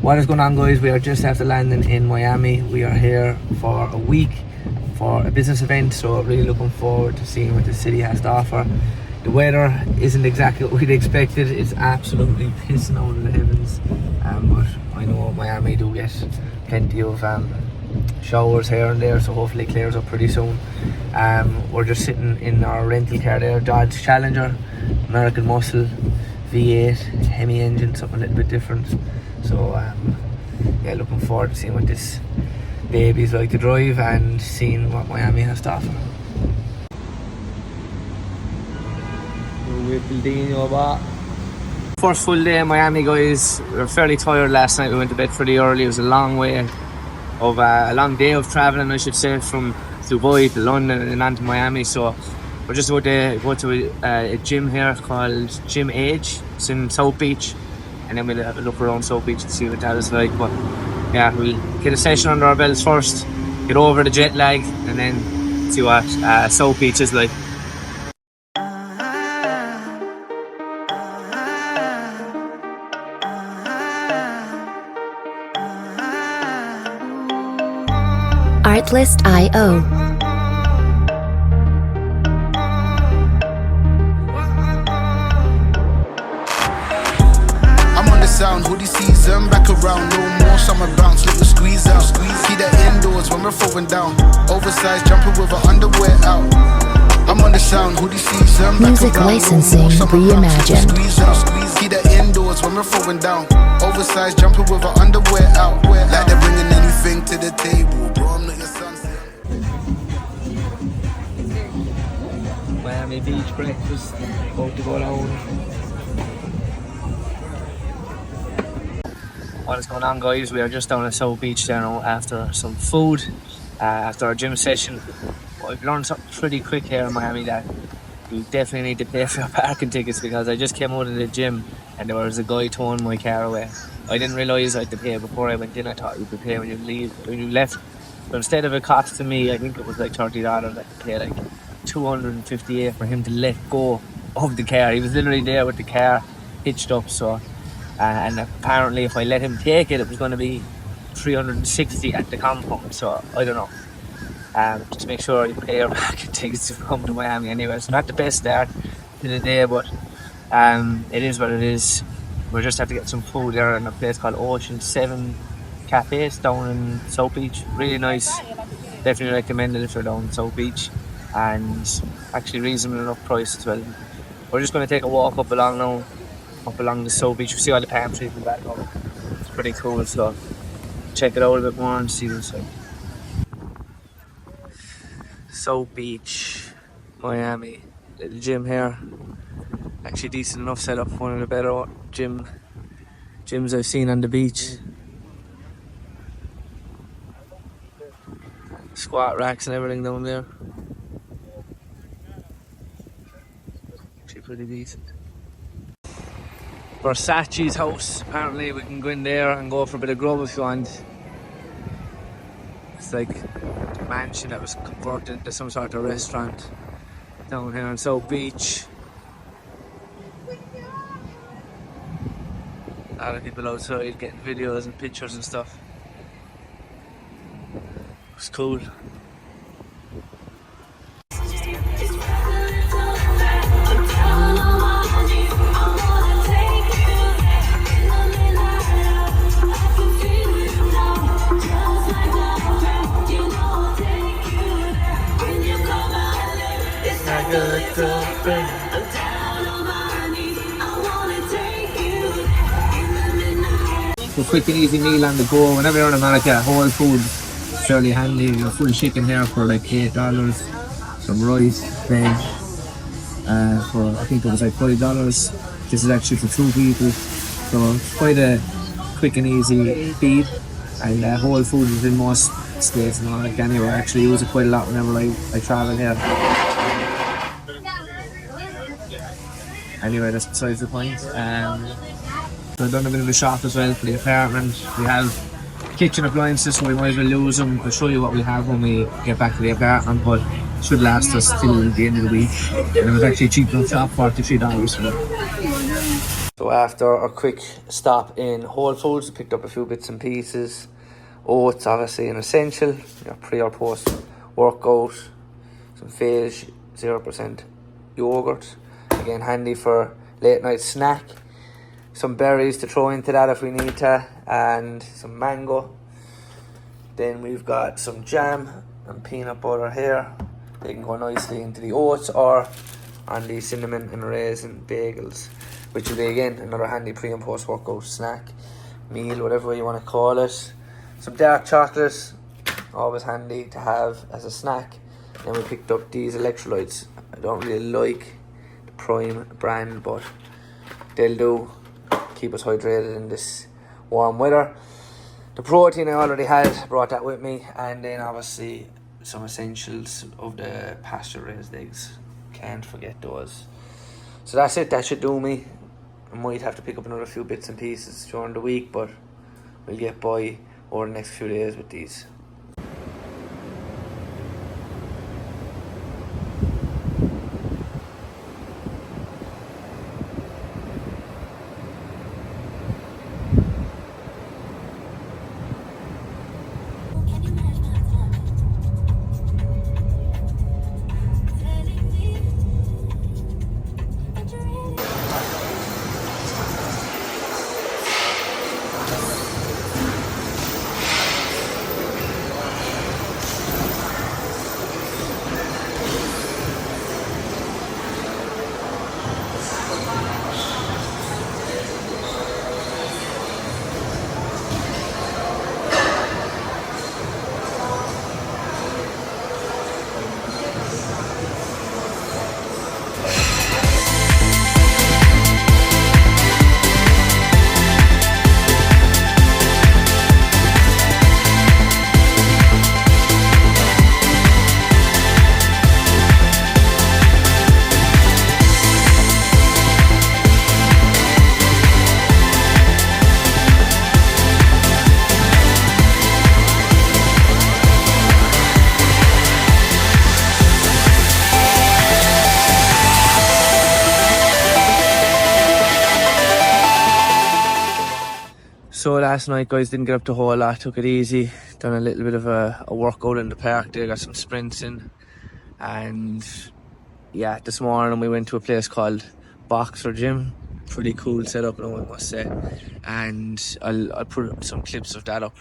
What is going on, guys? We are just after landing in Miami. We are here for a week for a business event, so really looking forward to seeing what the city has to offer. The weather isn't exactly what we'd expected. It's absolutely pissing out of the heavens, but I know Miami do get plenty of showers here and there, so hopefully it clears up pretty soon. We're just sitting in our rental car there, Dodge Challenger, American Muscle, V8, Hemi engine, something a little bit different. So yeah, looking forward to seeing what this baby's like to drive and seeing what Miami has to offer. First full day in Miami, guys. We were fairly tired last night. We went to bed pretty early. It was a long day of travelling, I should say, from Dubai to London and on to Miami. So we're just about to go to a gym here called Gym Age. It's in South Beach, and then we'll have a look around South Beach and see what that is like. But yeah, we'll get a session under our belts first, get over the jet lag, and then see what South Beach is like. Artlist.io. I'm on the sound, hoodie season, back around, no more summer bounce, little squeeze out. Keep that indoors when we're throwing down. Oversized jumper with our underwear out. I'm on the sound, hoodie season, back Music around, licensing no more summer bounce, reimagined. squeeze out. Keep that indoors when we're throwing down. Oversized jumper with our underwear out. Like they're bringing anything to the table, bro, I'm not your son. Miami Beach breakfast, about to go down. What is going on, guys? We are just down at South Beach there now after some food, after our gym session. I've learned something pretty quick here in Miami, that you definitely need to pay for your parking tickets, because I just came out of the gym and there was a guy towing my car away. I didn't realise I had to pay before I went in. I thought you could pay when you left. But instead of it costing me, I think it was like $30, I had to pay like $258 for him to let go of the car. He was literally there with the car hitched up, so and apparently if I let him take it, it was going to be $360 at the compound. So I don't know. Just make sure you pay your parking tickets to come to Miami anyway. It's not the best start to the day, but it is what it is. We'll just have to get some food there in a place called Ocean 7 Cafes down in South Beach. Really nice. Definitely recommend it if you're down in South Beach, and actually reasonable enough price as well. We're just going to take a walk up along the South Beach. We see all the palm trees in the back of it. It's pretty cool, so check it out a bit more and see what's like. South Beach, Miami. Little gym here. Actually decent enough setup. One of the better gyms I've seen on the beach. Squat racks and everything down there. Actually pretty decent. Versace's house. Apparently we can go in there and go for a bit of grub if you want. It's like a mansion that was converted into some sort of restaurant down here on South Beach. A lot of people outside getting videos and pictures and stuff. It's cool. So quick and easy meal on the go. Whenever you're in America, whole food fairly handy. You're full chicken here for like $8. Some rice, veg, for I think it was like $5. This is actually for 2 people, so it's quite a quick and easy feed. And whole food is in most states and all that. Anyway, I actually use it quite a lot whenever I travel here. Anyway, that's besides the point. So I've done a bit of a shop as well for the apartment. We have kitchen appliances, so we might as well use them. I'll show you what we have when we get back to the apartment, but it should last us till the end of the week. And it was actually cheap enough shop, $43 for that. So after a quick stop in Whole Foods, picked up a few bits and pieces. Oats, obviously an essential, pre or post workout. Some Phage 0% yogurt, again handy for late night snack. Some berries to throw into that if we need to, and some mango. Then we've got some jam and peanut butter here. They can go nicely into the oats or on the cinnamon and raisin bagels, which will be again another handy pre and post workout snack, meal, whatever you want to call it. Some dark chocolate, always handy to have as a snack. Then we picked up these electrolytes. I don't really like the Prime brand, but they'll do. Keep us hydrated in this warm weather. The protein I already had, brought that with me, and then obviously some essentials of the pasture raised eggs. Can't forget those. So that's it, that should do me. I might have to pick up another few bits and pieces during the week, but we'll get by over the next few days with these. So last night, guys, didn't get up the whole lot, took it easy, done a little bit of a workout in the park there, got some sprints in, and yeah, this morning we went to a place called Boxer Gym. Pretty cool setup, I must say, and I'll put some clips of that up,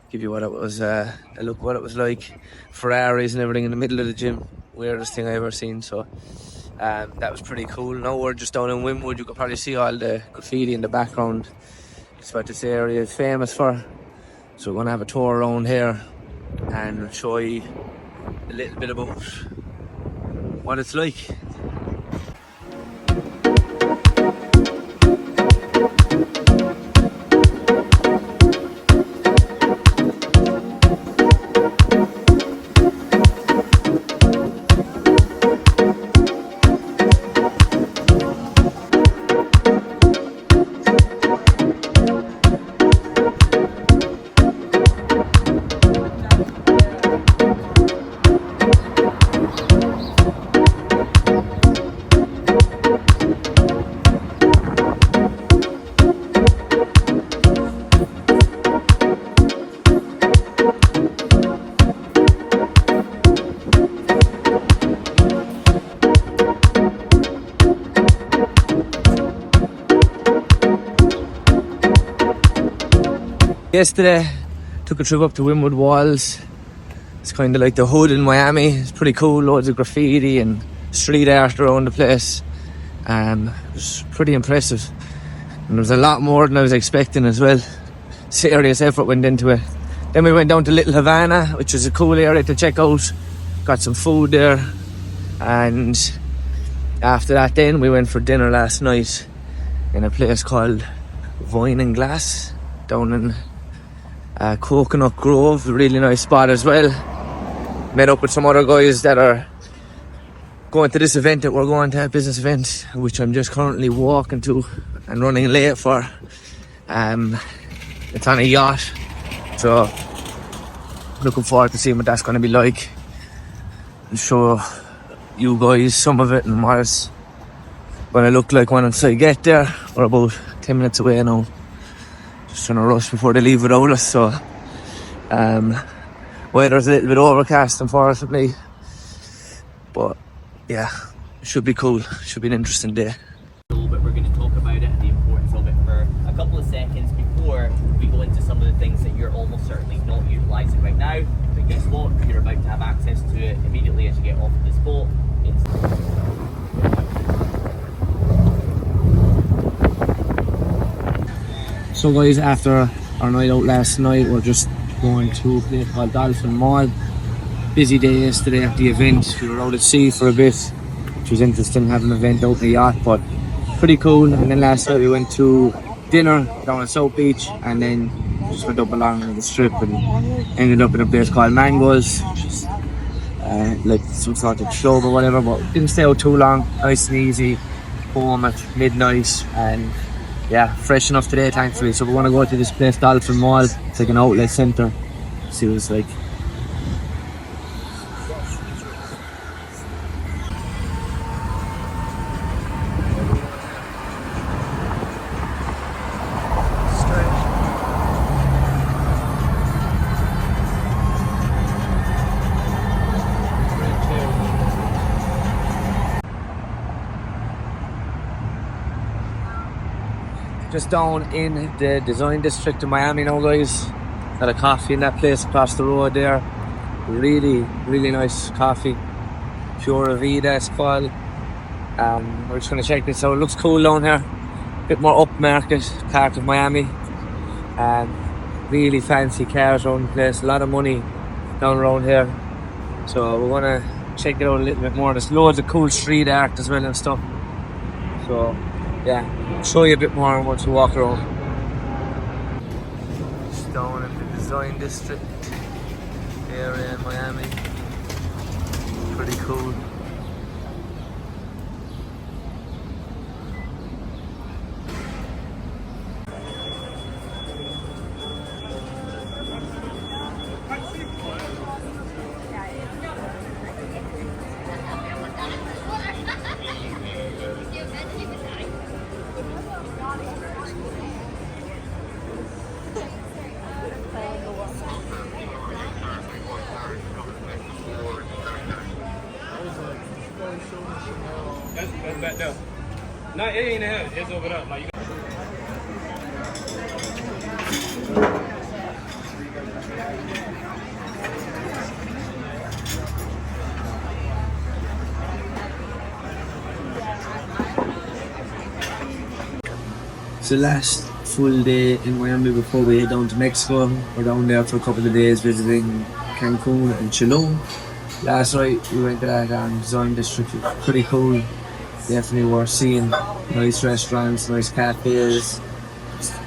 give you what it was, a look what it was like. Ferraris and everything in the middle of the gym, weirdest thing I ever seen. So that was pretty cool. Now we're just down in Wynwood. You could probably see all the graffiti in the background. It's what this area is famous for. So we're going to have a tour around here and show you a little bit about what it's like. Yesterday, took a trip up to Wynwood Walls. It's kind of like the hood in Miami. It's pretty cool, loads of graffiti and street art around the place. It was pretty impressive. And there was a lot more than I was expecting as well. Serious effort went into it. Then we went down to Little Havana, which is a cool area to check out. Got some food there. And after that then, we went for dinner last night in a place called Wine and Glass down in Coconut Grove, a really nice spot as well. Met up with some other guys that are going to this event that we're going to, a business event, which I'm just currently walking to and running late for. It's on a yacht, so looking forward to seeing what that's going to be like and show you guys some of it and what it's But I look like once I get there, we're about 10 minutes away now. Just trying to rush before they leave without us. So, weather's a little bit overcast, unfortunately. But yeah, it should be cool. Should be an interesting day. But we're going to talk about it and the importance of it for a couple of seconds before we go into some of the things that you're almost certainly not utilising right now. But guess what? You're about to have access to it immediately as you get off of this boat. So guys, after our night out last night, we're just going to a place called Dolphin Mall. Busy day yesterday at the event. We were out at sea for a bit, which was interesting, having an event out in the yacht, but pretty cool. And then last night we went to dinner down at South Beach, and then just went up along the strip and ended up in a place called Mangoes, which is like some sort of club or whatever, but didn't stay out too long. Nice and easy, home at midnight, and yeah, fresh enough today thankfully. So we want to go to this place, Dolphin Mall. It's like an outlet centre. See what it's like. Just down in the design district of Miami now, guys. Got a coffee in that place across the road there. Really, really nice coffee. Pura Vida it's called. We're just going to check this out. It looks cool down here. Bit more upmarket part of Miami. Really fancy cars around the place. A lot of money down around here. So we want to check it out a little bit more. There's loads of cool street art as well and stuff. So yeah, I'll show you a bit more once we walk around. Just down in the design district area in Miami. Pretty cool. That's back there. No, it ain't here. It's over there. Like, It's the last full day in Miami before we head down to Mexico. We're down there for a couple of days visiting Cancun and Tulum. Last night we went to that design district. It was pretty cool. Definitely worth seeing. Nice restaurants, nice cafes.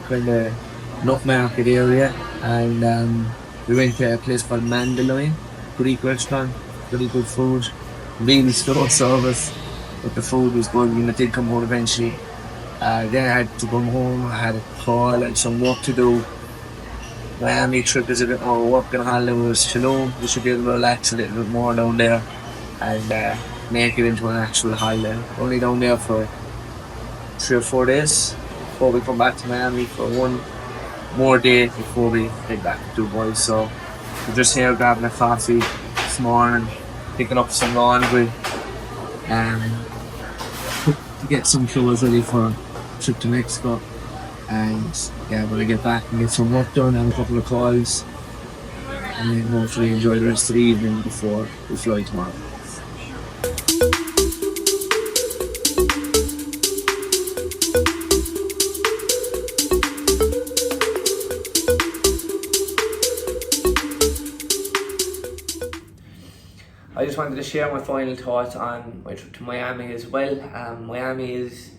Kind of nut market area. And we went to a place called Mandaluyong, Greek restaurant. Really good food. Really slow service, but the food was good and it did come home eventually. Then I had to come home. I had a call, I had some work to do. Miami trip is a bit more work and holiday. Was Tulum. We should be able to relax a little bit more down there and make it into an actual holiday. Only down there for 3 or 4 days before we come back to Miami for one more day before we head back to Dubai. So we're just here grabbing a coffee this morning, picking up some laundry to get some clothes ready for a trip to Mexico. And yeah, when I get back and get some work done, have a couple of calls, and then hopefully enjoy the rest of the evening before we fly tomorrow. I just wanted to share my final thoughts on my trip to Miami as well. Miami is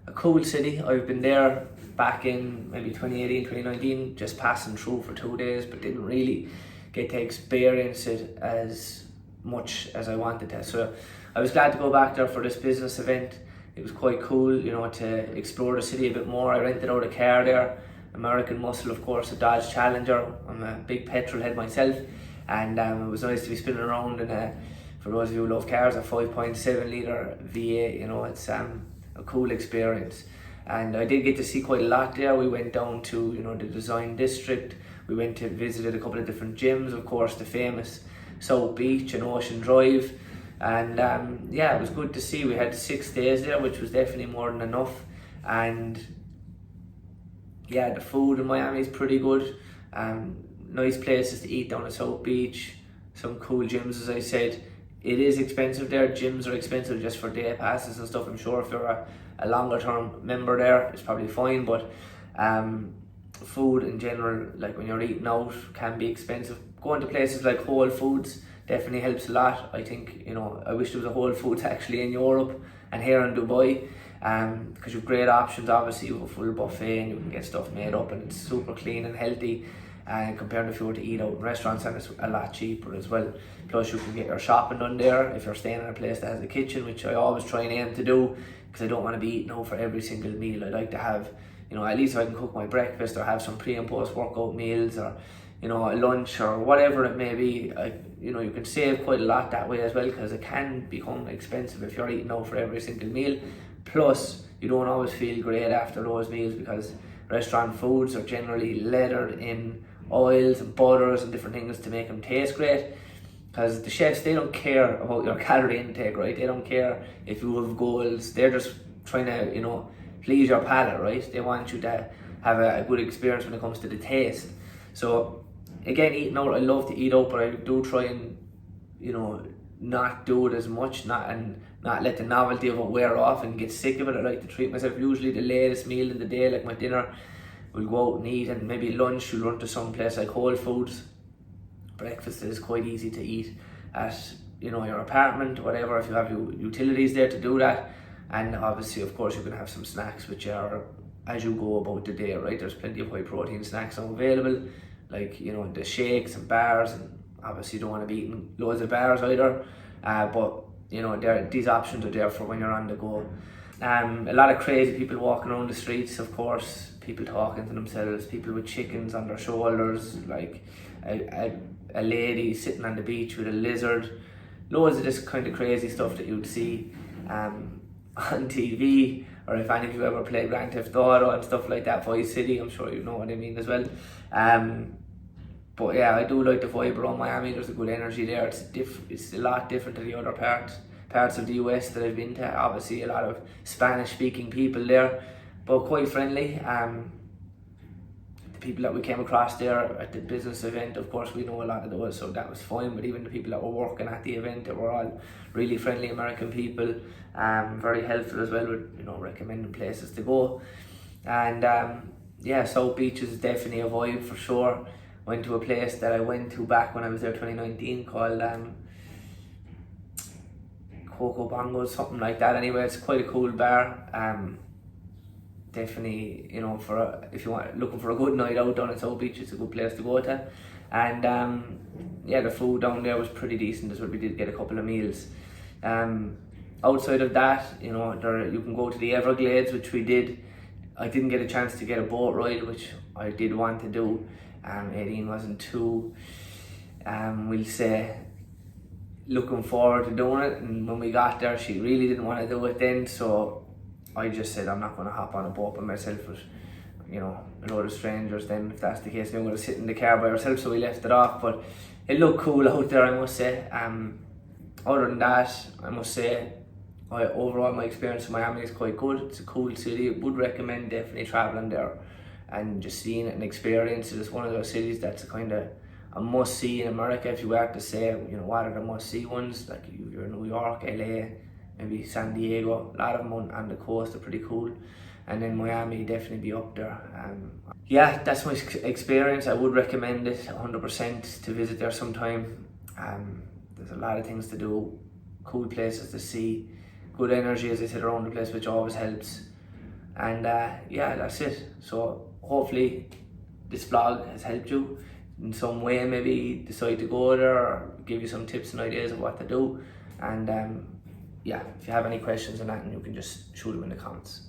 a cool city. I've been there back in maybe 2018, 2019, just passing through for 2 days, but didn't really get to experience it as much as I wanted to. So I was glad to go back there for this business event. It was quite cool, you know, to explore the city a bit more. I rented out a car there, American Muscle, of course, a Dodge Challenger. I'm a big petrol head myself, and it was nice to be spinning around in a, for those of you who love cars, a 5.7 litre V8. You know, it's a a cool experience. And I did get to see quite a lot there. We went down to, you know, the design district. We went to visited a couple of different gyms, of course, the famous South Beach and Ocean Drive. And yeah, it was good to see. We had 6 days there, which was definitely more than enough. And yeah, the food in Miami is pretty good. Nice places to eat down at South Beach. Some cool gyms, as I said. It is expensive there. Gyms are expensive just for day passes and stuff. I'm sure if you're a longer term member there, it's probably fine. But food in general, like when you're eating out, can be expensive. Going to places like Whole Foods definitely helps a lot. I think, you know, I wish there was a Whole Foods actually in Europe and here in Dubai, because you've great options. Obviously, you have a full buffet and you can get stuff made up and it's super clean and healthy. And compared to if you were to eat out in restaurants, and it's a lot cheaper as well. Plus, you can get your shopping done there if you're staying in a place that has a kitchen, which I always try and aim to do, because I don't want to be eating out for every single meal. I like to have, you know, at least if I can cook my breakfast or have some pre and post workout meals, or, you know, a lunch or whatever it may be. You know, you can save quite a lot that way as well, because it can become expensive if you're eating out for every single meal. Plus, you don't always feel great after those meals, because restaurant foods are generally lathered in oils and butters and different things to make them taste great. Because the chefs, they don't care about your calorie intake, right? They don't care if you have goals. They're just trying to, you know, please your palate, right? They want you to have a good experience when it comes to the taste. So again, eating out, I love to eat out, but I do try and, you know, not do it as much, not let the novelty of it wear off and get sick of it. I like to treat myself. Usually the latest meal in the day, like my dinner, we'll go out and eat, and maybe lunch we'll run to some place like Whole Foods. Breakfast is quite easy to eat at, you know, your apartment, whatever, if you have your utilities there to do that. And obviously, of course, you can have some snacks which are as you go about the day, right? There's plenty of high protein snacks available, like, you know, the shakes and bars, and obviously you don't want to be eating loads of bars either, but you know, these options are there for when you're on the go. A lot of crazy people walking around the streets, of course, people talking to themselves, people with chickens on their shoulders, like a lady sitting on the beach with a lizard. Loads of this kind of crazy stuff that you'd see on TV, or if any of you ever played Grand Theft Auto and stuff like that, Vice City, I'm sure you know what I mean as well. But yeah, I do like the vibe around Miami. There's a good energy there. It's a lot different to the other parts of the US that I've been to. Obviously, a lot of Spanish-speaking people there, but quite friendly. The people that we came across there at the business event, of course, we know a lot of those, so that was fine. But even the people that were working at the event, they were all really friendly American people, very helpful as well with, you know, recommending places to go. And yeah, South Beach is definitely a vibe for sure. Went to a place that I went to back when I was there 2019 called Coco Bongo, something like that. Anyway, it's quite a cool bar. Definitely, you know, if you want looking for a good night out down at South Beach, it's a good place to go to. And yeah, the food down there was pretty decent as well. We did get a couple of meals. Outside of that, you know, you can go to the Everglades, which we did. I didn't get a chance to get a boat ride, which I did want to do. Aileen wasn't too, we'll say, looking forward to doing it, and when we got there, she really didn't want to do it then, so I just said I'm not going to hop on a boat by myself with, you know, a load of strangers. Then if that's the case, I'm going to sit in the car by ourselves, so we left it off. But it looked cool out there, I must say. Other than that, I must say, overall my experience in Miami is quite good. It's a cool city. I would recommend definitely traveling there and just seeing it and experience it. It's one of those cities that's a kind of a must-see in America. If you were to say, you know, what are the must-see ones, like you're in New York, LA, maybe San Diego, a lot of them on the coast are pretty cool, and then Miami definitely be up there. Yeah, that's my experience. I would recommend it 100% to visit there sometime. There's a lot of things to do, cool places to see, good energy, as I said, around the place, which always helps. And yeah, that's it. So hopefully this vlog has helped you in some way, maybe decide to go there or give you some tips and ideas of what to do. And yeah, if you have any questions on that, you can just shoot them in the comments.